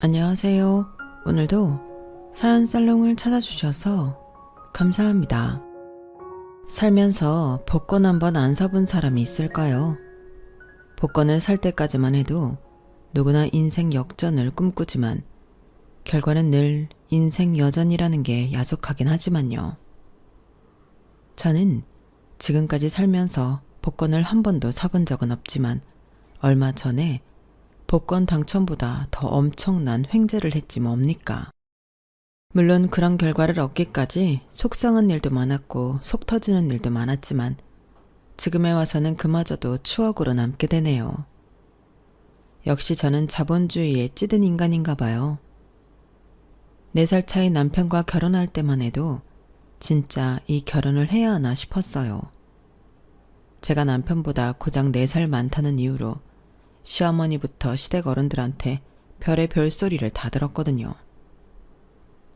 안녕하세요. 오늘도 사연 살롱을 찾아주셔서 감사합니다. 살면서 복권 한번 안 사본 사람이 있을까요? 복권을 살 때까지만 해도 누구나 인생 역전을 꿈꾸지만 결과는 늘 인생 여전이라는 게 야속하긴 하지만요. 저는 지금까지 살면서 복권을 한 번도 사본 적은 없지만 얼마 전에 복권 당첨보다 더 엄청난 횡재를 했지 뭡니까? 물론 그런 결과를 얻기까지 속상한 일도 많았고 속 터지는 일도 많았지만 지금에 와서는 그마저도 추억으로 남게 되네요. 역시 저는 자본주의에 찌든 인간인가 봐요. 4살 차이 남편과 결혼할 때만 해도 진짜 이 결혼을 해야 하나 싶었어요. 제가 남편보다 고작 4살 많다는 이유로 시어머니부터 시댁 어른들한테 별의 별소리를 다 들었거든요.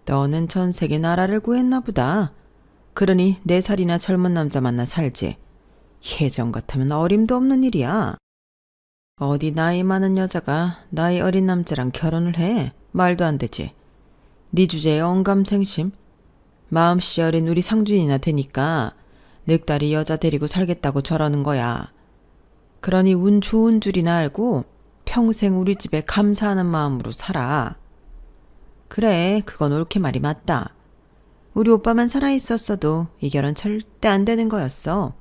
너는 전 세계 나라를 구했나 보다. 그러니 4살이나 젊은 남자 만나 살지. 예전 같으면 어림도 없는 일이야. 어디 나이 많은 여자가 나이 어린 남자랑 결혼을 해? 말도 안 되지. 네 주제에 언감생심? 마음씨 어린 우리 상준이나 되니까 늑다리 여자 데리고 살겠다고 저러는 거야. 그러니 운 좋은 줄이나 알고 평생 우리 집에 감사하는 마음으로 살아. 그래, 그건 옳게 말이 맞다. 우리 오빠만 살아있었어도 이 결혼 절대 안 되는 거였어.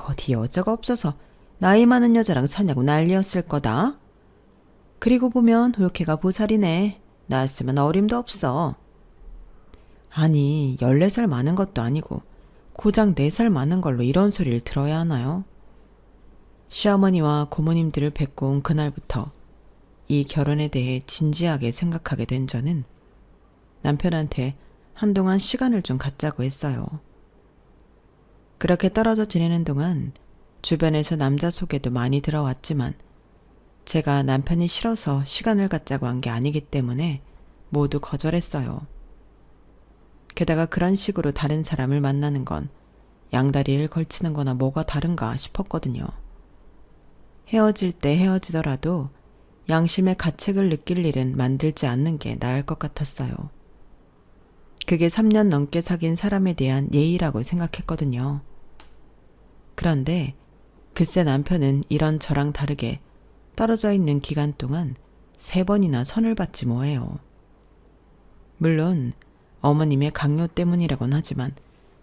어디 여자가 없어서 나이 많은 여자랑 사냐고 난리였을 거다. 그리고 보면 올케가 보살이네. 나였으면 어림도 없어. 아니, 14살 많은 것도 아니고 고작 4살 많은 걸로 이런 소리를 들어야 하나요? 시어머니와 고모님들을 뵙고 온 그날부터 이 결혼에 대해 진지하게 생각하게 된 저는 남편한테 한동안 시간을 좀 갖자고 했어요. 그렇게 떨어져 지내는 동안 주변에서 남자 소개도 많이 들어왔지만 제가 남편이 싫어서 시간을 갖자고 한 게 아니기 때문에 모두 거절했어요. 게다가 그런 식으로 다른 사람을 만나는 건 양다리를 걸치는 거나 뭐가 다른가 싶었거든요. 헤어질 때 헤어지더라도 양심의 가책을 느낄 일은 만들지 않는 게 나을 것 같았어요. 그게 3년 넘게 사귄 사람에 대한 예의라고 생각했거든요. 그런데 글쎄 남편은 이런 저랑 다르게 떨어져 있는 기간 동안 3번이나 선을 봤지 뭐예요. 물론 어머님의 강요 때문이라곤 하지만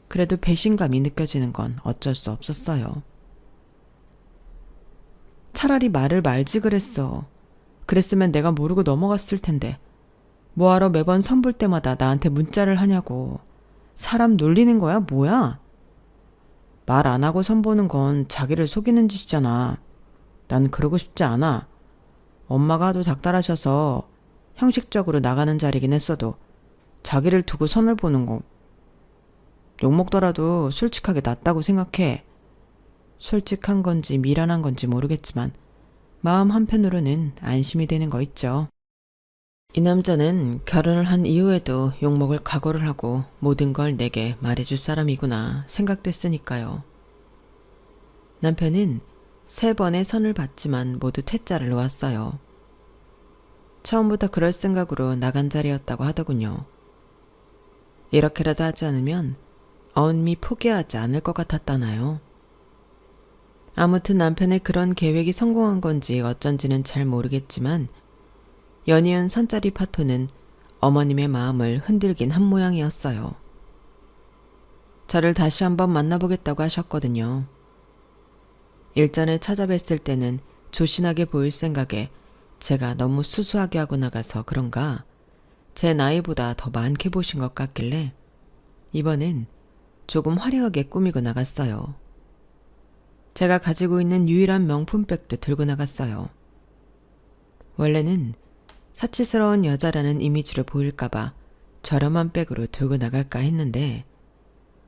그래도 배신감이 느껴지는 건 어쩔 수 없었어요. 차라리 말을 말지 그랬어. 그랬으면 내가 모르고 넘어갔을 텐데. 뭐하러 매번 선 볼 때마다 나한테 문자를 하냐고. 사람 놀리는 거야? 뭐야? 말 안 하고 선 보는 건 자기를 속이는 짓이잖아. 난 그러고 싶지 않아. 엄마가 하도 닥달하셔서 형식적으로 나가는 자리긴 했어도 자기를 두고 선을 보는 거 욕먹더라도 솔직하게 낫다고 생각해. 솔직한 건지 미련한 건지 모르겠지만 마음 한편으로는 안심이 되는 거 있죠. 이 남자는 결혼을 한 이후에도 욕먹을 각오를 하고 모든 걸 내게 말해줄 사람이구나 생각됐으니까요. 남편은 3번의 선을 봤지만 모두 퇴짜를 놓았어요. 처음부터 그럴 생각으로 나간 자리였다고 하더군요. 이렇게라도 하지 않으면 엄히 포기하지 않을 것 같았다나요. 아무튼 남편의 그런 계획이 성공한 건지 어쩐지는 잘 모르겠지만 연이은 선짜리 파토는 어머님의 마음을 흔들긴 한 모양이었어요. 저를 다시 한번 만나보겠다고 하셨거든요. 일전에 찾아뵀을 때는 조신하게 보일 생각에 제가 너무 수수하게 하고 나가서 그런가 제 나이보다 더 많게 보신 것 같길래 이번엔 조금 화려하게 꾸미고 나갔어요. 제가 가지고 있는 유일한 명품백도 들고 나갔어요. 원래는 사치스러운 여자라는 이미지로 보일까봐 저렴한 백으로 들고 나갈까 했는데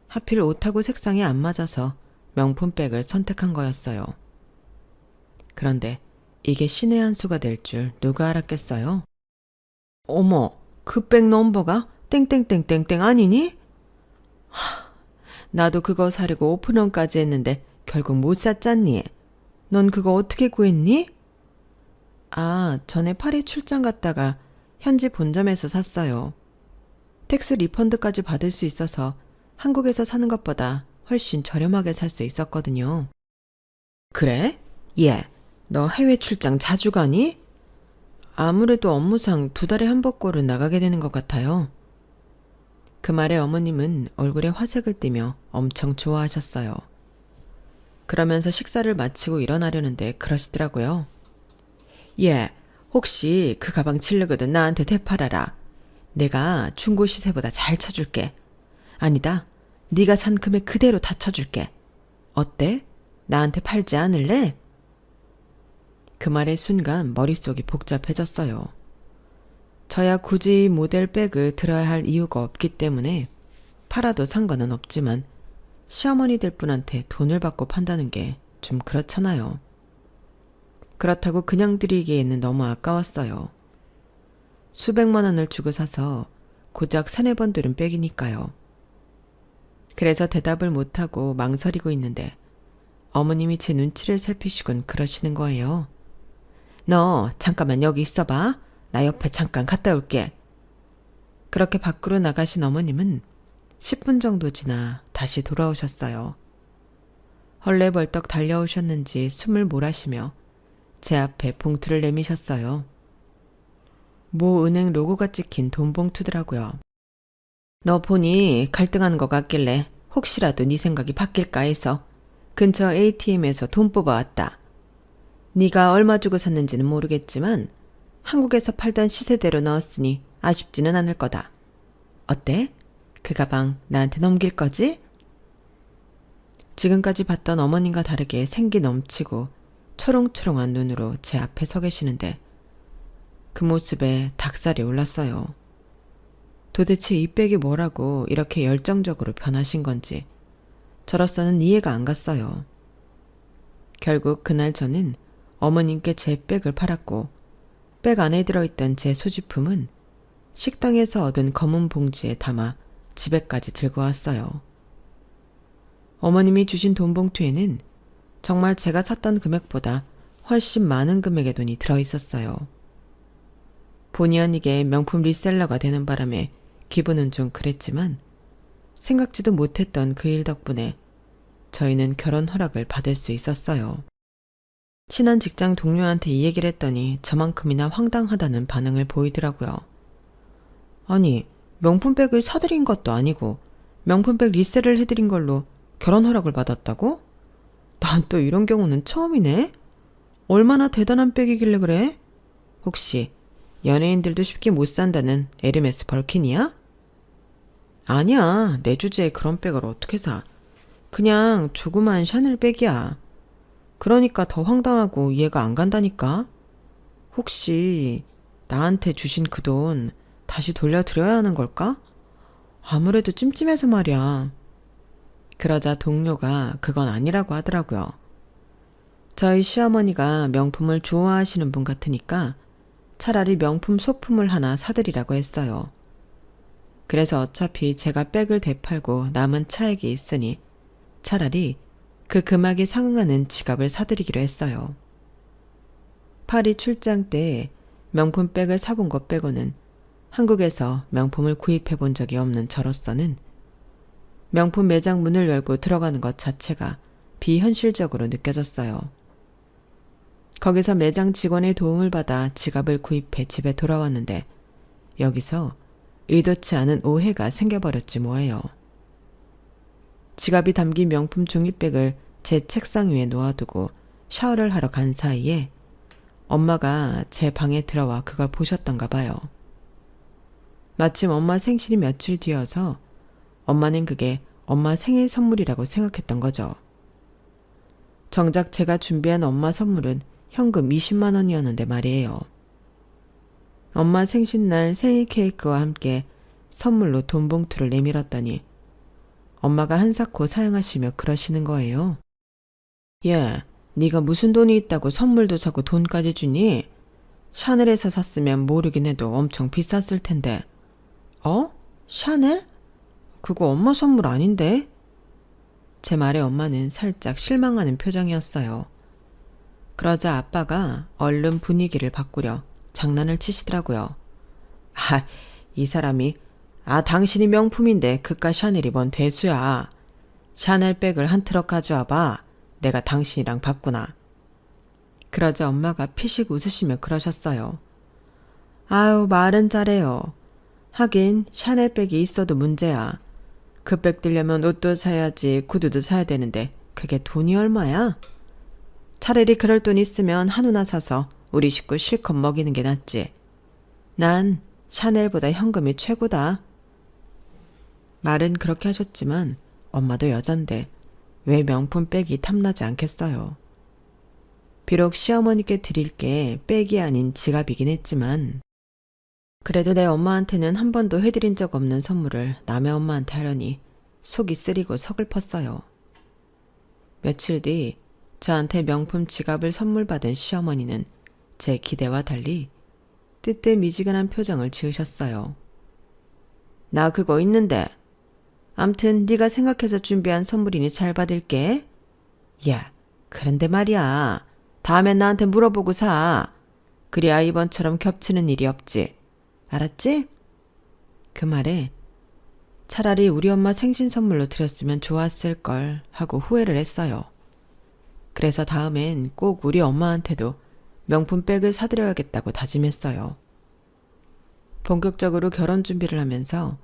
하필 옷하고 색상이 안 맞아서 명품백을 선택한 거였어요. 그런데 이게 신의 한 수가 될 줄 누가 알았겠어요? 어머, 그 백 넘버가 땡땡땡땡땡 아니니? 나도 그거 사려고 오픈런까지 했는데 결국 못 샀잖니. 넌 그거 어떻게 구했니? 아, 전에 파리 출장 갔다가 현지 본점에서 샀어요. 텍스 리펀드까지 받을 수 있어서 한국에서 사는 것보다 훨씬 저렴하게 살 수 있었거든요. 그래? 예. 너 해외 출장 자주 가니? 아무래도 업무상 2달에 한 번꼴은 나가게 되는 것 같아요. 그 말에 어머님은 얼굴에 화색을 띠며 엄청 좋아하셨어요. 그러면서 식사를 마치고 일어나려는데 그러시더라고요. 예, 혹시 그 가방 칠르거든 나한테 되팔아라. 내가 중고 시세보다 잘 쳐줄게. 아니다, 네가 산 금액 그대로 다 쳐줄게. 어때? 나한테 팔지 않을래? 그 말의 순간 머릿속이 복잡해졌어요. 저야 굳이 모델 백을 들어야 할 이유가 없기 때문에 팔아도 상관은 없지만 시어머니들 분한테 돈을 받고 판다는 게 좀 그렇잖아요. 그렇다고 그냥 드리기에는 너무 아까웠어요. 수백만 원을 주고 사서 고작 3-4번 들은 백이니까요. 그래서 대답을 못하고 망설이고 있는데 어머님이 제 눈치를 살피시곤 그러시는 거예요. 너 잠깐만 여기 있어봐. 나 옆에 잠깐 갔다 올게. 그렇게 밖으로 나가신 어머님은 10분 정도 지나 다시 돌아오셨어요. 헐레벌떡 달려오셨는지 숨을 몰아쉬며 제 앞에 봉투를 내미셨어요. 모 은행 로고가 찍힌 돈 봉투더라고요. 너 보니 갈등하는 것 같길래 혹시라도 네 생각이 바뀔까 해서 근처 ATM에서 돈 뽑아왔다. 네가 얼마 주고 샀는지는 모르겠지만 한국에서 팔던 시세대로 넣었으니 아쉽지는 않을 거다. 어때? 그 가방 나한테 넘길 거지? 지금까지 봤던 어머님과 다르게 생기 넘치고 초롱초롱한 눈으로 제 앞에 서 계시는데 그 모습에 닭살이 올랐어요. 도대체 이 백이 뭐라고 이렇게 열정적으로 변하신 건지 저로서는 이해가 안 갔어요. 결국 그날 저는 어머님께 제 백을 팔았고 백 안에 들어있던 제 소지품은 식당에서 얻은 검은 봉지에 담아 집에까지 들고 왔어요. 어머님이 주신 돈 봉투에는 정말 제가 샀던 금액보다 훨씬 많은 금액의 돈이 들어있었어요. 본의 아니게 명품 리셀러가 되는 바람에 기분은 좀 그랬지만 생각지도 못했던 그 일 덕분에 저희는 결혼 허락을 받을 수 있었어요. 친한 직장 동료한테 이 얘기를 했더니 저만큼이나 황당하다는 반응을 보이더라고요. 아니, 명품백을 사드린 것도 아니고 명품백 리셀을 해드린 걸로 결혼 허락을 받았다고? 난 또 이런 경우는 처음이네. 얼마나 대단한 백이길래 그래? 혹시 연예인들도 쉽게 못 산다는 에르메스 벌킨이야? 아니야, 내 주제에 그런 백을 어떻게 사. 그냥 조그만 샤넬 백이야. 그러니까 더 황당하고 이해가 안 간다니까. 혹시 나한테 주신 그 돈 다시 돌려드려야 하는 걸까? 아무래도 찜찜해서 말이야. 그러자 동료가 그건 아니라고 하더라고요. 저희 시어머니가 명품을 좋아하시는 분 같으니까 차라리 명품 소품을 하나 사드리라고 했어요. 그래서 어차피 제가 백을 되팔고 남은 차액이 있으니 차라리 그 금액에 상응하는 지갑을 사드리기로 했어요. 파리 출장 때 명품 백을 사본 것 빼고는 한국에서 명품을 구입해 본 적이 없는 저로서는 명품 매장 문을 열고 들어가는 것 자체가 비현실적으로 느껴졌어요. 거기서 매장 직원의 도움을 받아 지갑을 구입해 집에 돌아왔는데 여기서 의도치 않은 오해가 생겨버렸지 뭐예요. 지갑이 담긴 명품 종이백을 제 책상 위에 놓아두고 샤워를 하러 간 사이에 엄마가 제 방에 들어와 그걸 보셨던가 봐요. 마침 엄마 생신이 며칠 뒤여서 엄마는 그게 엄마 생일 선물이라고 생각했던 거죠. 정작 제가 준비한 엄마 선물은 현금 20만 원이었는데 말이에요. 엄마 생신날 생일 케이크와 함께 선물로 돈 봉투를 내밀었더니 엄마가 한사코 사양하시며 그러시는 거예요. 야, 네가 무슨 돈이 있다고 선물도 사고 돈까지 주니? 샤넬에서 샀으면 모르긴 해도 엄청 비쌌을 텐데. 어? 샤넬? 그거 엄마 선물 아닌데? 제 말에 엄마는 살짝 실망하는 표정이었어요. 그러자 아빠가 얼른 분위기를 바꾸려 장난을 치시더라고요. 이 사람이 당신이 명품인데 그깟 샤넬이 뭔 대수야. 샤넬백을 한 트럭 가져와봐. 내가 당신이랑 바꾸나. 그러자 엄마가 피식 웃으시며 그러셨어요. 아유, 말은 잘해요. 하긴 샤넬백이 있어도 문제야. 그 백 들려면 옷도 사야지 구두도 사야 되는데 그게 돈이 얼마야? 차라리 그럴 돈 있으면 한우나 사서 우리 식구 실컷 먹이는 게 낫지. 난 샤넬보다 현금이 최고다. 말은 그렇게 하셨지만 엄마도 여잔데 왜 명품 백이 탐나지 않겠어요. 비록 시어머니께 드릴 게 백이 아닌 지갑이긴 했지만 그래도 내 엄마한테는 한 번도 해드린 적 없는 선물을 남의 엄마한테 하려니 속이 쓰리고 서글펐어요. 며칠 뒤 저한테 명품 지갑을 선물 받은 시어머니는 제 기대와 달리 뜨뜻미지근한 표정을 지으셨어요. 나 그거 있는데. 암튼 네가 생각해서 준비한 선물이니 잘 받을게. 야, 그런데 말이야. 다음엔 나한테 물어보고 사. 그래야 이번처럼 겹치는 일이 없지. 알았지? 그 말에 차라리 우리 엄마 생신 선물로 드렸으면 좋았을걸 하고 후회를 했어요. 그래서 다음엔 꼭 우리 엄마한테도 명품 백을 사드려야겠다고 다짐했어요. 본격적으로 결혼 준비를 하면서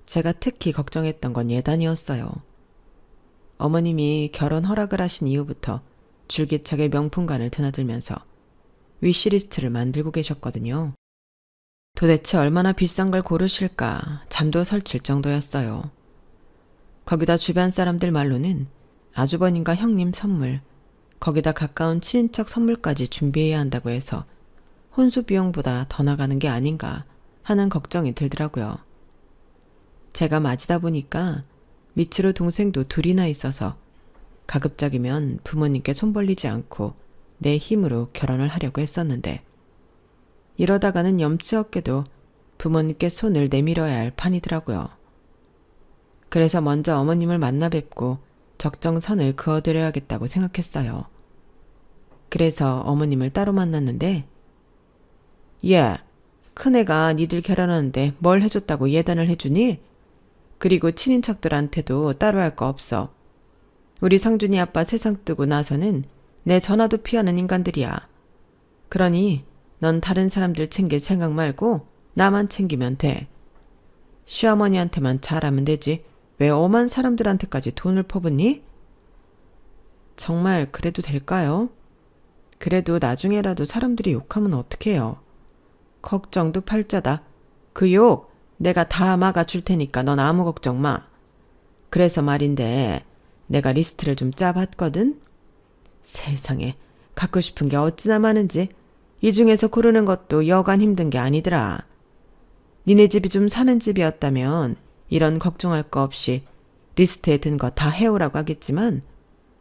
제가 특히 걱정했던 건 예단이었어요. 어머님이 결혼 허락을 하신 이후부터 줄기차게 명품관을 드나들면서 위시리스트를 만들고 계셨거든요. 도대체 얼마나 비싼 걸 고르실까 잠도 설칠 정도였어요. 거기다 주변 사람들 말로는 아주버님과 형님 선물, 거기다 가까운 친인척 선물까지 준비해야 한다고 해서 혼수 비용보다 더 나가는 게 아닌가 하는 걱정이 들더라고요. 제가 맞이다 보니까 밑으로 동생도 둘이나 있어서 가급적이면 부모님께 손 벌리지 않고 내 힘으로 결혼을 하려고 했었는데 이러다가는 염치 없게도 부모님께 손을 내밀어야 할 판이더라고요. 그래서 먼저 어머님을 만나 뵙고 적정선을 그어드려야겠다고 생각했어요. 그래서 어머님을 따로 만났는데 예, 큰애가 니들 결혼하는데 뭘 해줬다고 예단을 해주니? 그리고 친인척들한테도 따로 할 거 없어. 우리 상준이 아빠 세상 뜨고 나서는 내 전화도 피하는 인간들이야. 그러니 넌 다른 사람들 챙길 생각 말고 나만 챙기면 돼. 시어머니한테만 잘하면 되지. 왜 엄한 사람들한테까지 돈을 퍼붓니? 정말 그래도 될까요? 그래도 나중에라도 사람들이 욕하면 어떡해요. 걱정도 팔자다. 그 욕 내가 다 막아줄 테니까 넌 아무 걱정 마. 그래서 말인데 내가 리스트를 좀 짜봤거든. 세상에 갖고 싶은 게 어찌나 많은지. 이 중에서 고르는 것도 여간 힘든 게 아니더라. 니네 집이 좀 사는 집이었다면 이런 걱정할 거 없이 리스트에 든 거 다 해오라고 하겠지만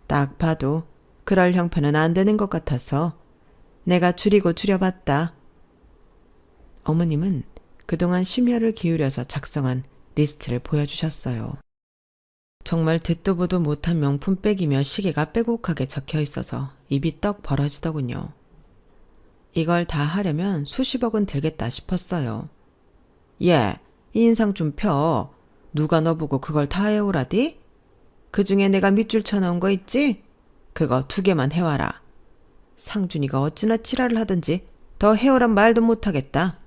딱 봐도 그럴 형편은 안 되는 것 같아서 내가 줄이고 줄여봤다. 어머님은 그동안 심혈을 기울여서 작성한 리스트를 보여주셨어요. 정말 듣도 보도 못한 명품백이며 시계가 빼곡하게 적혀 있어서 입이 떡 벌어지더군요. 이걸 다 하려면 수십억은 들겠다 싶었어요. 예, 이 인상 좀 펴. 누가 너 보고 그걸 다 해오라디? 그중에 내가 밑줄 쳐놓은 거 있지? 그거 2개만 해와라. 상준이가 어찌나 지랄을 하든지 더 해오란 말도 못하겠다.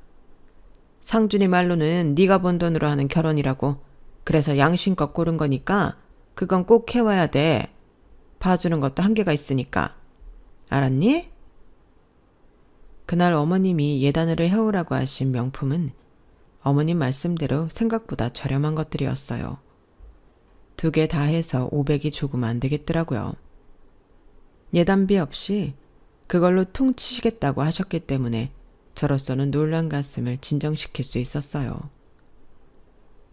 상준이 말로는 네가 번 돈으로 하는 결혼이라고. 그래서 양심껏 고른 거니까 그건 꼭 해와야 돼. 봐주는 것도 한계가 있으니까. 알았니? 그날 어머님이 예단으로 해오라고 하신 명품은 어머님 말씀대로 생각보다 저렴한 것들이었어요. 2개 다 해서 500이 조금 안 되겠더라고요. 예단비 없이 그걸로 퉁치시겠다고 하셨기 때문에 저로서는 놀란 가슴을 진정시킬 수 있었어요.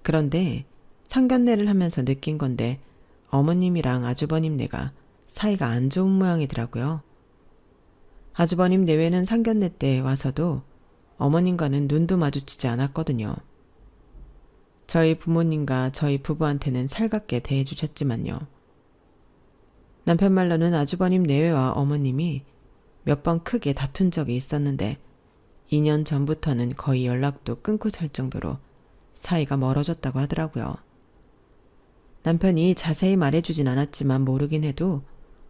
그런데 상견례를 하면서 느낀 건데 어머님이랑 아주버님네가 사이가 안 좋은 모양이더라고요. 아주버님 내외는 상견례 때 와서도 어머님과는 눈도 마주치지 않았거든요. 저희 부모님과 저희 부부한테는 살갑게 대해주셨지만요. 남편 말로는 아주버님 내외와 어머님이 몇 번 크게 다툰 적이 있었는데 2년 전부터는 거의 연락도 끊고 살 정도로 사이가 멀어졌다고 하더라고요. 남편이 자세히 말해주진 않았지만 모르긴 해도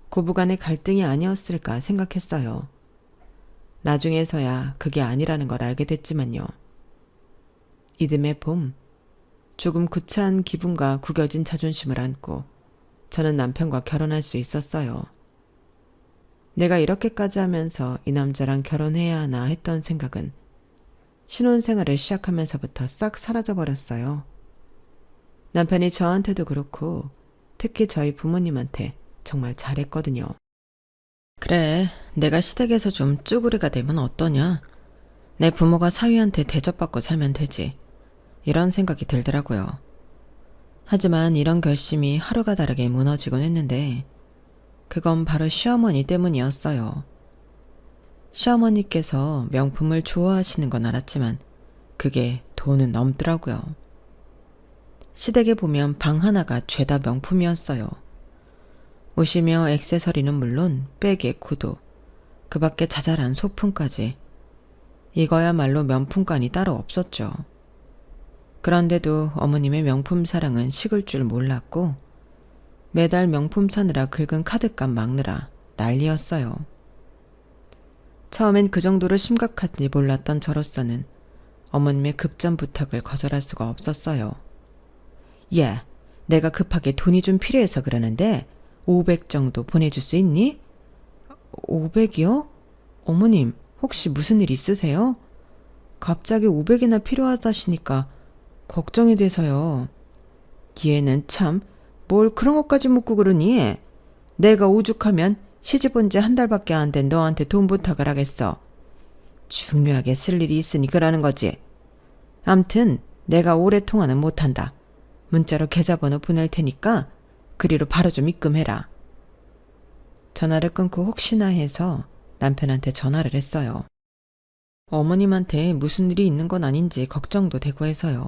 고부간의 갈등이 아니었을까 생각했어요. 나중에서야 그게 아니라는 걸 알게 됐지만요. 이듬해 봄, 조금 구차한 기분과 구겨진 자존심을 안고 저는 남편과 결혼할 수 있었어요. 내가 이렇게까지 하면서 이 남자랑 결혼해야 하나 했던 생각은 신혼생활을 시작하면서부터 싹 사라져버렸어요. 남편이 저한테도 그렇고 특히 저희 부모님한테 정말 잘했거든요. 그래, 내가 시댁에서 좀 쭈구리가 되면 어떠냐? 내 부모가 사위한테 대접받고 살면 되지. 이런 생각이 들더라고요. 하지만 이런 결심이 하루가 다르게 무너지곤 했는데 그건 바로 시어머니 때문이었어요. 시어머니께서 명품을 좋아하시는 건 알았지만 그게 돈은 넘더라고요. 시댁에 보면 방 하나가 죄다 명품이었어요. 옷이며 액세서리는 물론 백에 구두, 그 밖에 자잘한 소품까지. 이거야말로 명품관이 따로 없었죠. 그런데도 어머님의 명품 사랑은 식을 줄 몰랐고 매달 명품 사느라 긁은 카드값 막느라 난리였어요. 처음엔 그 정도로 심각한지 몰랐던 저로서는 어머님의 급전 부탁을 거절할 수가 없었어요. 야, 내가 급하게 돈이 좀 필요해서 그러는데 500 정도 보내줄 수 있니? 500이요? 어머님, 혹시 무슨 일 있으세요? 갑자기 500이나 필요하다시니까 걱정이 돼서요. 얘는 참 뭘 그런 것까지 묻고 그러니? 내가 오죽하면 시집 온 지 한 달밖에 안 된 너한테 돈 부탁을 하겠어. 중요하게 쓸 일이 있으니 그러는 거지. 암튼 내가 오래 통화는 못한다. 문자로 계좌번호 보낼 테니까 그리로 바로 좀 입금해라. 전화를 끊고 혹시나 해서 남편한테 전화를 했어요. 어머님한테 무슨 일이 있는 건 아닌지 걱정도 되고 해서요.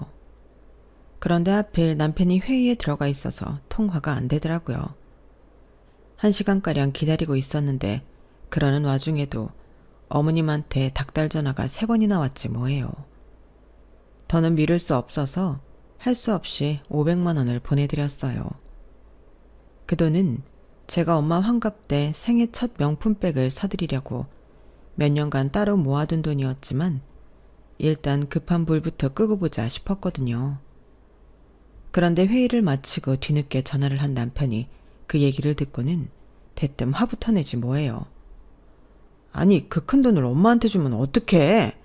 그런데 하필 남편이 회의에 들어가 있어서 통화가 안 되더라고요. 1시간가량 기다리고 있었는데 그러는 와중에도 어머님한테 닭달 전화가 3번이나 왔지 뭐예요. 더는 미룰 수 없어서 할 수 없이 500만 원을 보내드렸어요. 그 돈은 제가 엄마 환갑 때 생애 첫 명품백을 사드리려고 몇 년간 따로 모아둔 돈이었지만 일단 급한 불부터 끄고 보자 싶었거든요. 그런데 회의를 마치고 뒤늦게 전화를 한 남편이 그 얘기를 듣고는 대뜸 화부터 내지 뭐예요. 아니, 그 큰 돈을 엄마한테 주면 어떡해?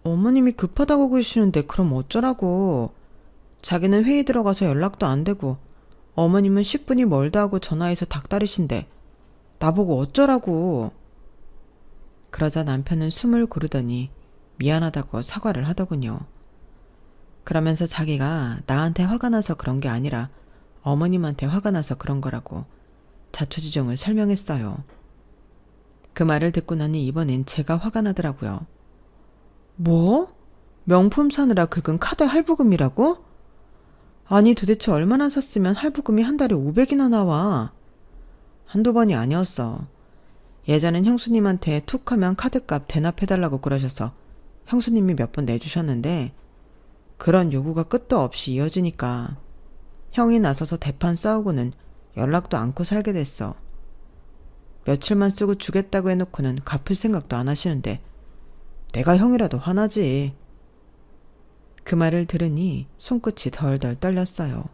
어머님이 급하다고 그러시는데 그럼 어쩌라고. 자기는 회의 들어가서 연락도 안 되고 어머님은 10분이 멀다 하고 전화해서 닭다리신데 나보고 어쩌라고. 그러자 남편은 숨을 고르더니 미안하다고 사과를 하더군요. 그러면서 자기가 나한테 화가 나서 그런 게 아니라 어머님한테 화가 나서 그런 거라고 자초지종을 설명했어요. 그 말을 듣고 나니 이번엔 제가 화가 나더라고요. 뭐? 명품 사느라 긁은 카드 할부금이라고? 아니 도대체 얼마나 샀으면 할부금이 한 달에 500이나 나와. 한두 번이 아니었어. 예전엔 형수님한테 툭 하면 카드값 대납해달라고 그러셔서 형수님이 몇 번 내주셨는데 그런 요구가 끝도 없이 이어지니까 형이 나서서 대판 싸우고는 연락도 않고 살게 됐어. 며칠만 쓰고 주겠다고 해놓고는 갚을 생각도 안 하시는데 내가 형이라도 화나지. 그 말을 들으니 손끝이 덜덜 떨렸어요.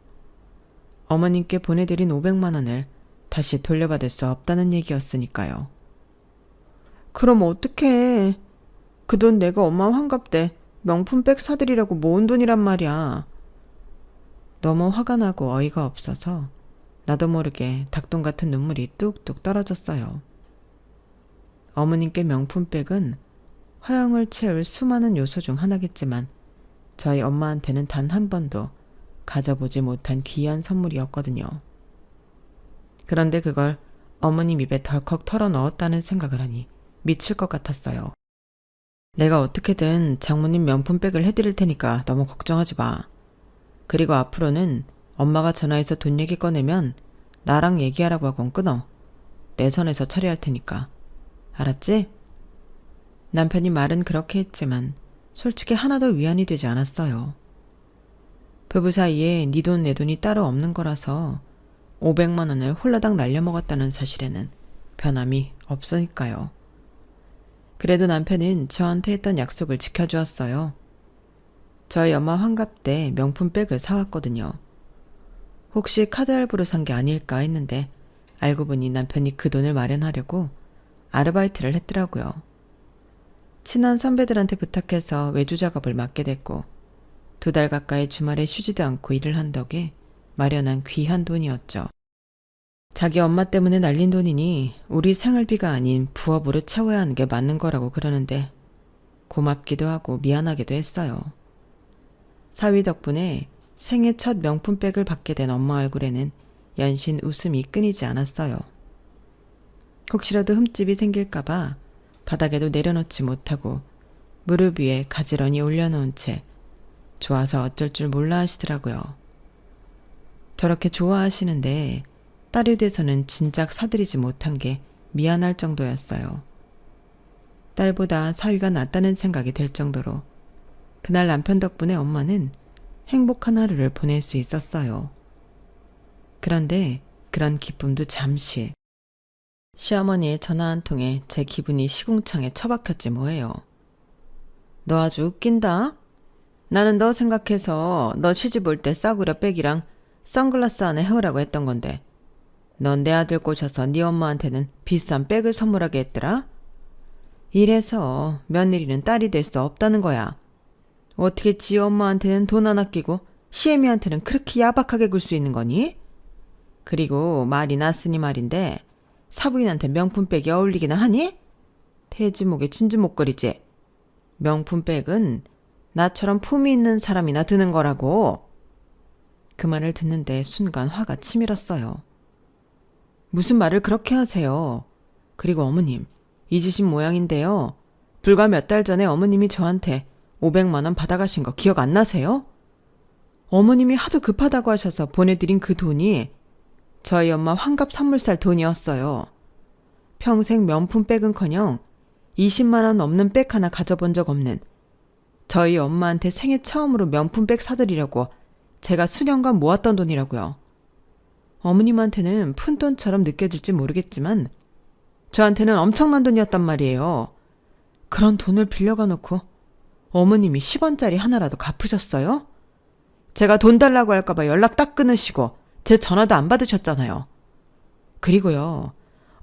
어머님께 보내드린 500만 원을 다시 돌려받을 수 없다는 얘기였으니까요. 그럼 어떡해. 그 돈 내가 엄마 환갑 때 명품백 사드리라고 모은 돈이란 말이야. 너무 화가 나고 어이가 없어서 나도 모르게 닭똥 같은 눈물이 뚝뚝 떨어졌어요. 어머님께 명품백은 허영을 채울 수많은 요소 중 하나겠지만 저희 엄마한테는 단 한 번도 가져보지 못한 귀한 선물이었거든요. 그런데 그걸 어머님 입에 덜컥 털어넣었다는 생각을 하니 미칠 것 같았어요. 내가 어떻게든 장모님 명품백을 해드릴 테니까 너무 걱정하지 마. 그리고 앞으로는 엄마가 전화해서 돈 얘기 꺼내면 나랑 얘기하라고 하곤 끊어. 내 선에서 처리할 테니까. 알았지? 남편이 말은 그렇게 했지만 솔직히 하나도 위안이 되지 않았어요. 부부 사이에 네 돈 내 돈이 따로 없는 거라서 500만 원을 홀라당 날려먹었다는 사실에는 변함이 없으니까요. 그래도 남편은 저한테 했던 약속을 지켜주었어요. 저희 엄마 환갑 때 명품백을 사왔거든요. 혹시 카드 할부로 산 게 아닐까 했는데 알고 보니 남편이 그 돈을 마련하려고 아르바이트를 했더라고요. 친한 선배들한테 부탁해서 외주 작업을 맡게 됐고 2달 가까이 주말에 쉬지도 않고 일을 한 덕에 마련한 귀한 돈이었죠. 자기 엄마 때문에 날린 돈이니 우리 생활비가 아닌 부업으로 채워야 하는 게 맞는 거라고 그러는데 고맙기도 하고 미안하기도 했어요. 사위 덕분에 생애 첫 명품백을 받게 된 엄마 얼굴에는 연신 웃음이 끊이지 않았어요. 혹시라도 흠집이 생길까봐 바닥에도 내려놓지 못하고 무릎 위에 가지런히 올려놓은 채 좋아서 어쩔 줄 몰라 하시더라고요. 저렇게 좋아하시는데 딸이 돼서는 진작 사드리지 못한 게 미안할 정도였어요. 딸보다 사위가 낫다는 생각이 들 정도로 그날 남편 덕분에 엄마는 행복한 하루를 보낼 수 있었어요. 그런데 그런 기쁨도 잠시. 시어머니의 전화 한 통에 제 기분이 시궁창에 처박혔지 뭐예요. 너 아주 웃긴다. 나는 너 생각해서 너 시집 올 때 싸구려 백이랑 선글라스 안에 해오라고 했던 건데 넌 내 아들 꼬셔서 네 엄마한테는 비싼 백을 선물하게 했더라. 이래서 며느리는 딸이 될 수 없다는 거야. 어떻게 지 엄마한테는 돈 안 아끼고 시애미한테는 그렇게 야박하게 굴 수 있는 거니? 그리고 말이 났으니 말인데 사부인한테 명품백이 어울리기나 하니? 돼지목에 진주목걸이지. 명품백은 나처럼 품이 있는 사람이나 드는 거라고. 그 말을 듣는데 순간 화가 치밀었어요. 무슨 말을 그렇게 하세요. 그리고 어머님, 잊으신 모양인데요. 불과 몇 달 전에 어머님이 저한테 500만 원 받아가신 거 기억 안 나세요? 어머님이 하도 급하다고 하셔서 보내드린 그 돈이 저희 엄마 환갑 선물 살 돈이었어요. 평생 명품백은커녕 20만 원 넘는 백 하나 가져본 적 없는 저희 엄마한테 생애 처음으로 명품백 사드리려고 제가 수년간 모았던 돈이라고요. 어머님한테는 푼돈처럼 느껴질지 모르겠지만 저한테는 엄청난 돈이었단 말이에요. 그런 돈을 빌려가 놓고 어머님이 10원짜리 하나라도 갚으셨어요? 제가 돈 달라고 할까봐 연락 딱 끊으시고 제 전화도 안 받으셨잖아요. 그리고요,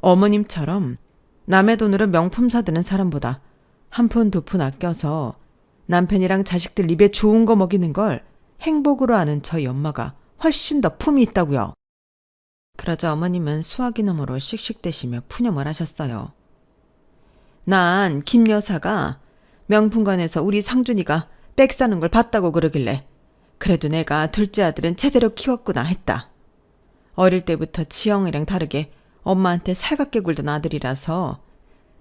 어머님처럼 남의 돈으로 명품 사드는 사람보다 한 푼 두 푼 아껴서 남편이랑 자식들 입에 좋은 거 먹이는 걸 행복으로 아는 저희 엄마가 훨씬 더 품이 있다고요. 그러자 어머님은 수화기 너머로 씩씩대시며 푸념을 하셨어요. 난 김 여사가 명품관에서 우리 상준이가 백 사는 걸 봤다고 그러길래 그래도 내가 둘째 아들은 제대로 키웠구나 했다. 어릴 때부터 지영이랑 다르게 엄마한테 살갑게 굴던 아들이라서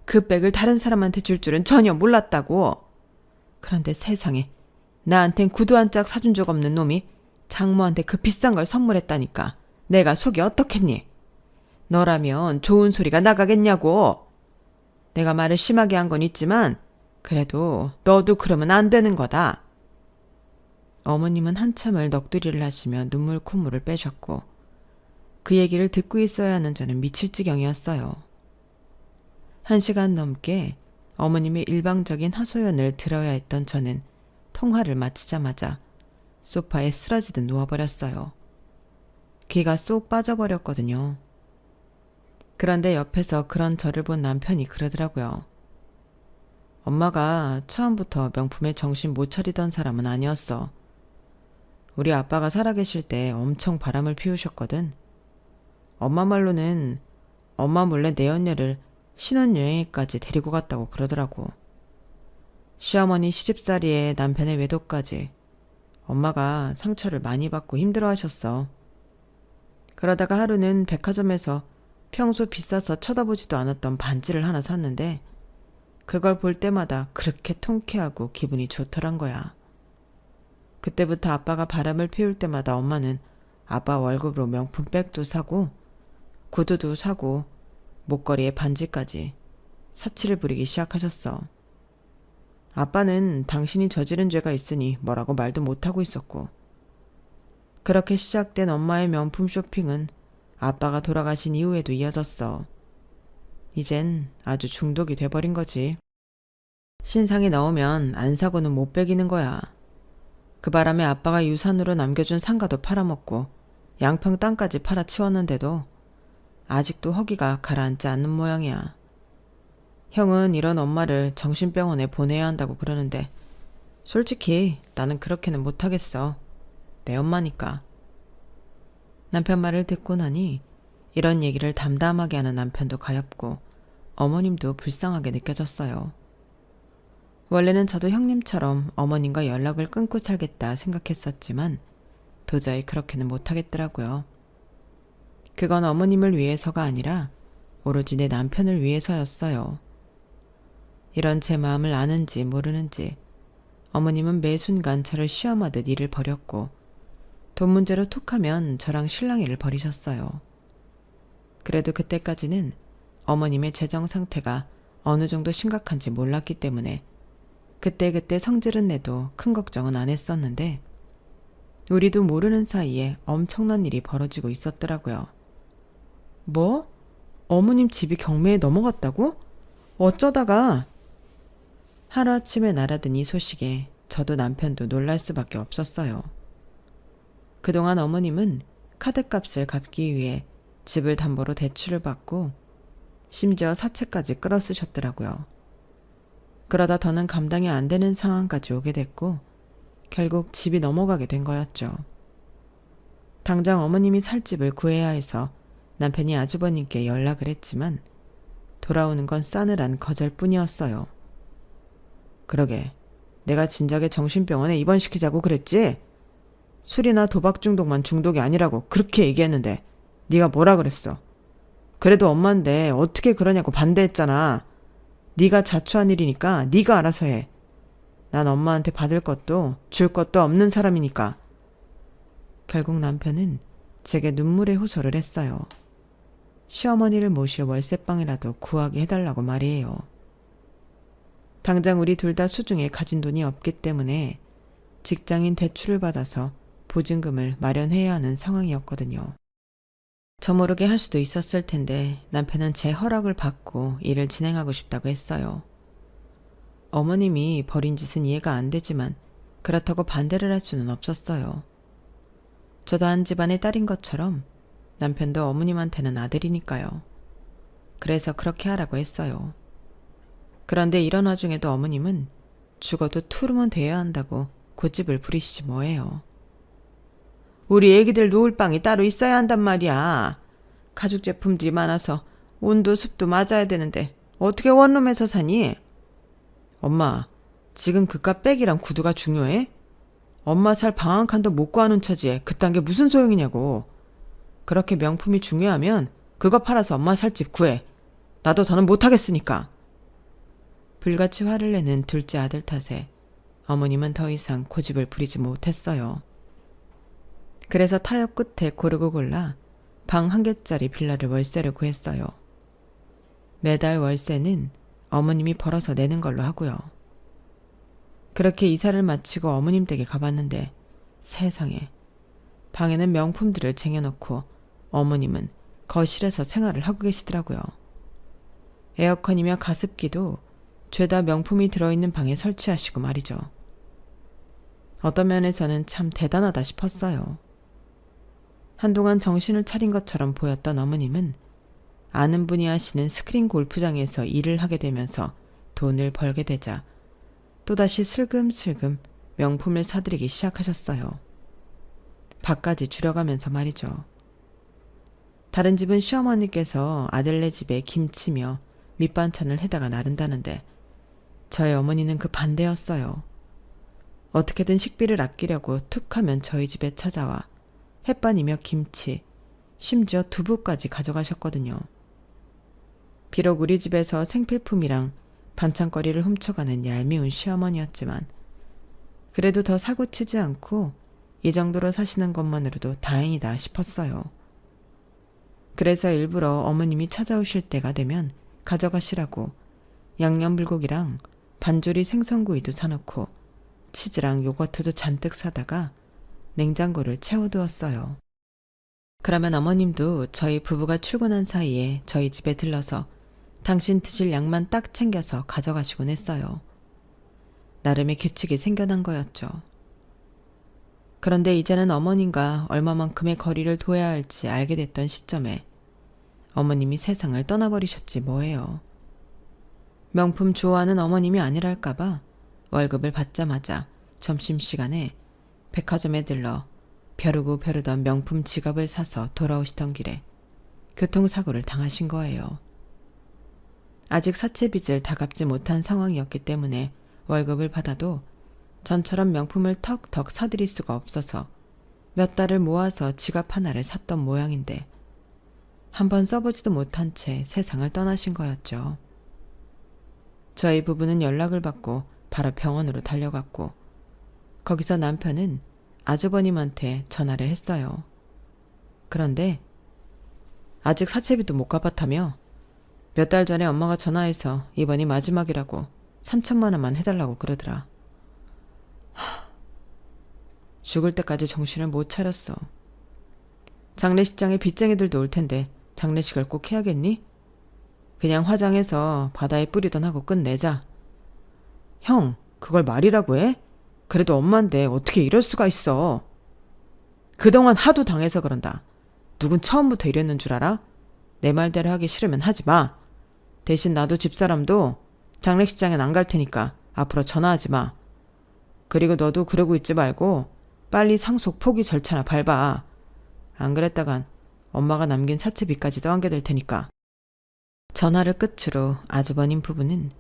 그 백을 다른 사람한테 줄 줄은 전혀 몰랐다고. 그런데 세상에 나한텐 구두 한 짝 사준 적 없는 놈이 장모한테 그 비싼 걸 선물했다니까 내가 속이 어떻겠니? 너라면 좋은 소리가 나가겠냐고. 내가 말을 심하게 한 건 있지만 그래도 너도 그러면 안 되는 거다. 어머님은 한참을 넋두리를 하시며 눈물 콧물을 빼셨고 그 얘기를 듣고 있어야 하는 저는 미칠 지경이었어요. 1시간 넘게 어머님의 일방적인 하소연을 들어야 했던 저는 통화를 마치자마자 소파에 쓰러지듯 누워버렸어요. 기가 쏙 빠져버렸거든요. 그런데 옆에서 그런 저를 본 남편이 그러더라고요. 엄마가 처음부터 명품에 정신 못 차리던 사람은 아니었어. 우리 아빠가 살아계실 때 엄청 바람을 피우셨거든. 엄마 말로는 엄마 몰래 내연녀를 신혼여행까지 데리고 갔다고 그러더라고. 시어머니 시집살이에 남편의 외도까지 엄마가 상처를 많이 받고 힘들어하셨어. 그러다가 하루는 백화점에서 평소 비싸서 쳐다보지도 않았던 반지를 하나 샀는데 그걸 볼 때마다 그렇게 통쾌하고 기분이 좋더란 거야. 그때부터 아빠가 바람을 피울 때마다 엄마는 아빠 월급으로 명품 백도 사고 구두도 사고 목걸이에 반지까지 사치를 부리기 시작하셨어. 아빠는 당신이 저지른 죄가 있으니 뭐라고 말도 못하고 있었고. 그렇게 시작된 엄마의 명품 쇼핑은 아빠가 돌아가신 이후에도 이어졌어. 이젠 아주 중독이 돼버린 거지. 신상이 나오면 안 사고는 못 배기는 거야. 그 바람에 아빠가 유산으로 남겨준 상가도 팔아먹고 양평 땅까지 팔아치웠는데도 아직도 허기가 가라앉지 않는 모양이야. 형은 이런 엄마를 정신병원에 보내야 한다고 그러는데 솔직히 나는 그렇게는 못하겠어. 내 엄마니까. 남편 말을 듣고 나니 이런 얘기를 담담하게 하는 남편도 가엾고 어머님도 불쌍하게 느껴졌어요. 원래는 저도 형님처럼 어머님과 연락을 끊고 살겠다 생각했었지만 도저히 그렇게는 못하겠더라고요. 그건 어머님을 위해서가 아니라 오로지 내 남편을 위해서였어요. 이런 제 마음을 아는지 모르는지 어머님은 매 순간 저를 시험하듯 일을 벌였고 돈 문제로 툭하면 저랑 실랑이를 벌이셨어요. 그래도 그때까지는 어머님의 재정 상태가 어느 정도 심각한지 몰랐기 때문에 그때그때 성질은 내도 큰 걱정은 안 했었는데 우리도 모르는 사이에 엄청난 일이 벌어지고 있었더라고요. 뭐? 어머님 집이 경매에 넘어갔다고? 어쩌다가? 하루아침에 날아든 이 소식에 저도 남편도 놀랄 수밖에 없었어요. 그동안 어머님은 카드값을 갚기 위해 집을 담보로 대출을 받고 심지어 사채까지 끌어 쓰셨더라고요. 그러다 더는 감당이 안 되는 상황까지 오게 됐고 결국 집이 넘어가게 된 거였죠. 당장 어머님이 살 집을 구해야 해서 남편이 아주버님께 연락을 했지만 돌아오는 건 싸늘한 거절뿐이었어요. 그러게 내가 진작에 정신병원에 입원시키자고 그랬지? 술이나 도박 중독만 중독이 아니라고 그렇게 얘기했는데 네가 뭐라 그랬어? 그래도 엄마인데 어떻게 그러냐고 반대했잖아. 네가 자초한 일이니까 네가 알아서 해. 난 엄마한테 받을 것도 줄 것도 없는 사람이니까. 결국 남편은 제게 눈물의 호소를 했어요. 시어머니를 모실 월세방이라도 구하게 해달라고 말이에요. 당장 우리 둘 다 수중에 가진 돈이 없기 때문에 직장인 대출을 받아서 보증금을 마련해야 하는 상황이었거든요. 저 모르게 할 수도 있었을 텐데 남편은 제 허락을 받고 일을 진행하고 싶다고 했어요. 어머님이 벌인 짓은 이해가 안 되지만 그렇다고 반대를 할 수는 없었어요. 저도 한 집안의 딸인 것처럼 남편도 어머님한테는 아들이니까요. 그래서 그렇게 하라고 했어요. 그런데 이런 와중에도 어머님은 죽어도 투르면 돼야 한다고 고집을 부리시지 뭐예요. 우리 애기들 놓을 방이 따로 있어야 한단 말이야. 가죽 제품들이 많아서 온도 습도 맞아야 되는데 어떻게 원룸에서 사니? 엄마, 지금 그깟 백이랑 구두가 중요해? 엄마 살 방 한 칸도 못 구하는 처지에 그딴 게 무슨 소용이냐고. 그렇게 명품이 중요하면 그거 팔아서 엄마 살 집 구해. 나도 더는 못하겠으니까. 불같이 화를 내는 둘째 아들 탓에 어머님은 더 이상 고집을 부리지 못했어요. 그래서 타협 끝에 고르고 골라 방 1개짜리 빌라를 월세를 구했어요. 매달 월세는 어머님이 벌어서 내는 걸로 하고요. 그렇게 이사를 마치고 어머님 댁에 가봤는데 세상에, 방에는 명품들을 쟁여놓고 어머님은 거실에서 생활을 하고 계시더라고요. 에어컨이며 가습기도 죄다 명품이 들어있는 방에 설치하시고 말이죠. 어떤 면에서는 참 대단하다 싶었어요. 한동안 정신을 차린 것처럼 보였던 어머님은 아는 분이 하시는 스크린 골프장에서 일을 하게 되면서 돈을 벌게 되자 또다시 슬금슬금 명품을 사들이기 시작하셨어요. 밥까지 줄여가면서 말이죠. 다른 집은 시어머니께서 아들네 집에 김치며 밑반찬을 해다가 나른다는데 저희 어머니는 그 반대였어요. 어떻게든 식비를 아끼려고 툭하면 저희 집에 찾아와 햇반이며 김치, 심지어 두부까지 가져가셨거든요. 비록 우리 집에서 생필품이랑 반찬거리를 훔쳐가는 얄미운 시어머니였지만 그래도 더 사고치지 않고 이 정도로 사시는 것만으로도 다행이다 싶었어요. 그래서 일부러 어머님이 찾아오실 때가 되면 가져가시라고 양념불고기랑 반조리 생선구이도 사놓고 치즈랑 요거트도 잔뜩 사다가 냉장고를 채워두었어요. 그러면 어머님도 저희 부부가 출근한 사이에 저희 집에 들러서 당신 드실 양만 딱 챙겨서 가져가시곤 했어요. 나름의 규칙이 생겨난 거였죠. 그런데 이제는 어머님과 얼마만큼의 거리를 둬야 할지 알게 됐던 시점에 어머님이 세상을 떠나버리셨지 뭐예요. 명품 좋아하는 어머님이 아니랄까봐 월급을 받자마자 점심시간에 백화점에 들러 벼르고 벼르던 명품 지갑을 사서 돌아오시던 길에 교통사고를 당하신 거예요. 아직 사채빚을 다 갚지 못한 상황이었기 때문에 월급을 받아도 전처럼 명품을 턱턱 사드릴 수가 없어서 몇 달을 모아서 지갑 하나를 샀던 모양인데 한번 써보지도 못한 채 세상을 떠나신 거였죠. 저희 부부는 연락을 받고 바로 병원으로 달려갔고 거기서 남편은 아주버님한테 전화를 했어요. 그런데 아직 사채빚도 못 갚았다며 몇 달 전에 엄마가 전화해서 이번이 마지막이라고 3천만 원만 해달라고 그러더라. 죽을 때까지 정신을 못 차렸어. 장례식장에 빚쟁이들도 올 텐데 장례식을 꼭 해야겠니? 그냥 화장해서 바다에 뿌리던 하고 끝내자. 형, 그걸 말이라고 해? 그래도 엄마인데 어떻게 이럴 수가 있어. 그동안 하도 당해서 그런다. 누군 처음부터 이랬는 줄 알아? 내 말대로 하기 싫으면 하지 마. 대신 나도 집사람도 장례식장엔 안 갈 테니까 앞으로 전화하지 마. 그리고 너도 그러고 있지 말고 빨리 상속 포기 절차나 밟아. 안 그랬다간 엄마가 남긴 사채빚까지 떠안게 될 테니까. 전화를 끝으로 아주버님 부부는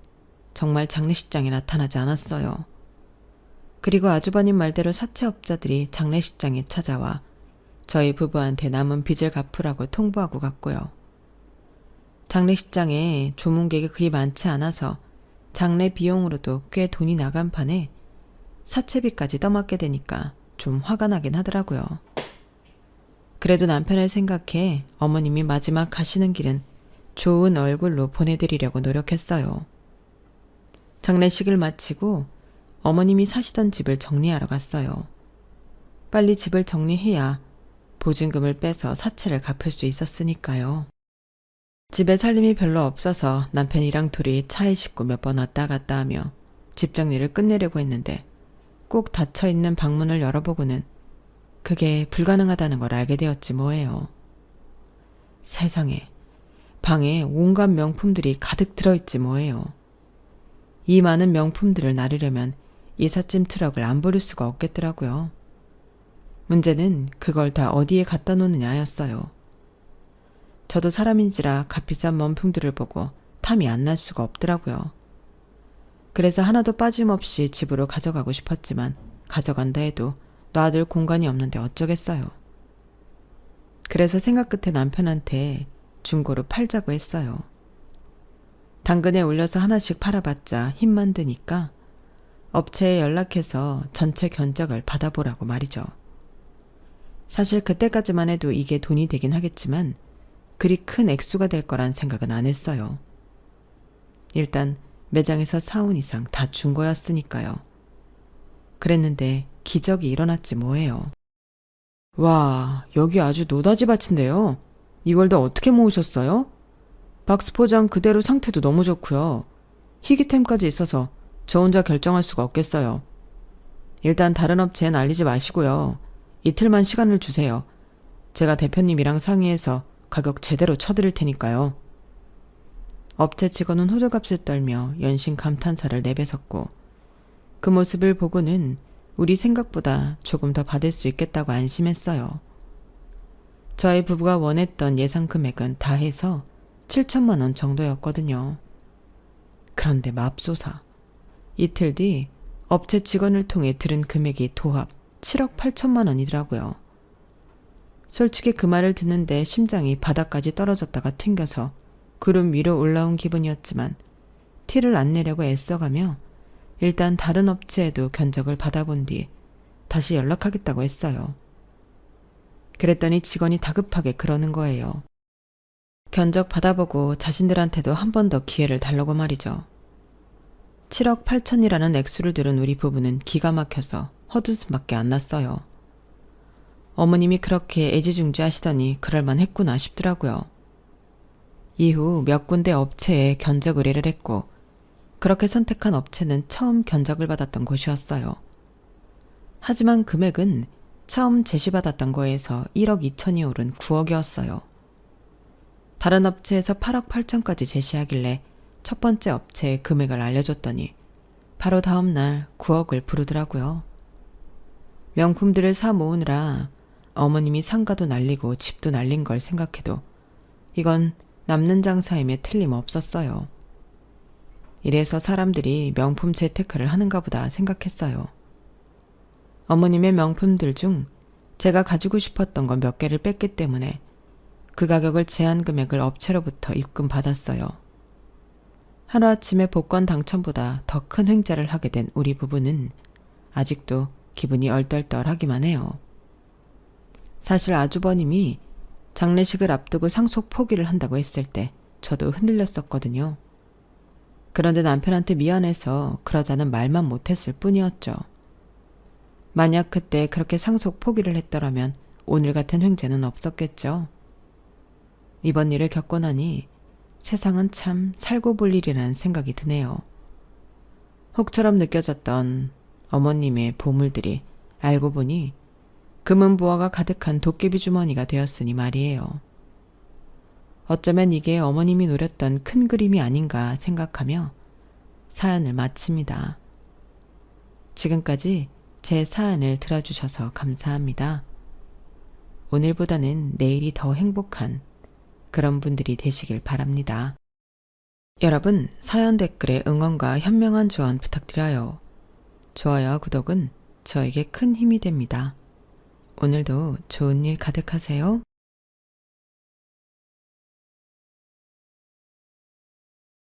정말 장례식장에 나타나지 않았어요. 그리고 아주버님 말대로 사채업자들이 장례식장에 찾아와 저희 부부한테 남은 빚을 갚으라고 통보하고 갔고요. 장례식장에 조문객이 그리 많지 않아서 장례 비용으로도 꽤 돈이 나간 판에 사채비까지 떠맡게 되니까 좀 화가 나긴 하더라고요. 그래도 남편을 생각해 어머님이 마지막 가시는 길은 좋은 얼굴로 보내드리려고 노력했어요. 장례식을 마치고 어머님이 사시던 집을 정리하러 갔어요. 빨리 집을 정리해야 보증금을 빼서 사채를 갚을 수 있었으니까요. 집에 살림이 별로 없어서 남편이랑 둘이 차에 싣고 몇 번 왔다 갔다 하며 집 정리를 끝내려고 했는데 꼭 닫혀있는 방문을 열어보고는 그게 불가능하다는 걸 알게 되었지 뭐예요. 세상에, 방에 온갖 명품들이 가득 들어있지 뭐예요. 이 많은 명품들을 나르려면 이삿짐 트럭을 안 부를 수가 없겠더라고요. 문제는 그걸 다 어디에 갖다 놓느냐였어요. 저도 사람인지라 값비싼 명품들을 보고 탐이 안 날 수가 없더라고요. 그래서 하나도 빠짐없이 집으로 가져가고 싶었지만 가져간다 해도 놔둘 공간이 없는데 어쩌겠어요. 그래서 생각 끝에 남편한테 중고로 팔자고 했어요. 당근에 올려서 하나씩 팔아봤자 힘만 드니까 업체에 연락해서 전체 견적을 받아보라고 말이죠. 사실 그때까지만 해도 이게 돈이 되긴 하겠지만 그리 큰 액수가 될 거란 생각은 안 했어요. 일단 매장에서 사온 이상 다 준 거였으니까요. 그랬는데 기적이 일어났지 뭐예요. 와, 여기 아주 노다지 밭인데요. 이걸 다 어떻게 모으셨어요? 박스 포장 그대로 상태도 너무 좋고요. 희귀템까지 있어서 저 혼자 결정할 수가 없겠어요. 일단 다른 업체엔 알리지 마시고요. 이틀만 시간을 주세요. 제가 대표님이랑 상의해서 가격 제대로 쳐드릴 테니까요. 업체 직원은 호들갑을 떨며 연신 감탄사를 내뱉었고 그 모습을 보고는 우리 생각보다 조금 더 받을 수 있겠다고 안심했어요. 저희 부부가 원했던 예상 금액은 다 해서 7천만 원 정도였거든요. 그런데 맙소사. 이틀 뒤 업체 직원을 통해 들은 금액이 도합 7억 8천만 원이더라고요. 솔직히 그 말을 듣는데 심장이 바닥까지 떨어졌다가 튕겨서 구름 위로 올라온 기분이었지만 티를 안 내려고 애써가며 일단 다른 업체에도 견적을 받아본 뒤 다시 연락하겠다고 했어요. 그랬더니 직원이 다급하게 그러는 거예요. 견적 받아보고 자신들한테도 한 번 더 기회를 달라고 말이죠. 7억 8천이라는 액수를 들은 우리 부부는 기가 막혀서 헛웃음밖에 안 났어요. 어머님이 그렇게 애지중지하시더니 그럴만 했구나 싶더라고요. 이후 몇 군데 업체에 견적 의뢰를 했고 그렇게 선택한 업체는 처음 견적을 받았던 곳이었어요. 하지만 금액은 처음 제시받았던 거에서 1억 2천이 오른 9억이었어요. 다른 업체에서 8억 8천까지 제시하길래 첫 번째 업체에 금액을 알려줬더니 바로 다음 날 9억을 부르더라고요. 명품들을 사 모으느라 어머님이 상가도 날리고 집도 날린 걸 생각해도 이건 남는 장사임에 틀림없었어요. 이래서 사람들이 명품 재테크를 하는가 보다 생각했어요. 어머님의 명품들 중 제가 가지고 싶었던 건 몇 개를 뺐기 때문에 그 가격을 제한 금액을 업체로부터 입금 받았어요. 하루아침에 복권 당첨보다 더 큰 횡재를 하게 된 우리 부부는 아직도 기분이 얼떨떨하기만 해요. 사실 아주버님이 장례식을 앞두고 상속 포기를 한다고 했을 때 저도 흔들렸었거든요. 그런데 남편한테 미안해서 그러자는 말만 못했을 뿐이었죠. 만약 그때 그렇게 상속 포기를 했더라면 오늘 같은 횡재는 없었겠죠. 이번 일을 겪고 나니 세상은 참 살고 볼 일이라는 생각이 드네요. 혹처럼 느껴졌던 어머님의 보물들이 알고 보니 금은 보화가 가득한 도깨비 주머니가 되었으니 말이에요. 어쩌면 이게 어머님이 노렸던 큰 그림이 아닌가 생각하며 사연을 마칩니다. 지금까지 제 사연을 들어주셔서 감사합니다. 오늘보다는 내일이 더 행복한 그런 분들이 되시길 바랍니다. 여러분, 사연 댓글에 응원과 현명한 조언 부탁드려요. 좋아요와 구독은 저에게 큰 힘이 됩니다. 오늘도 좋은 일 가득하세요.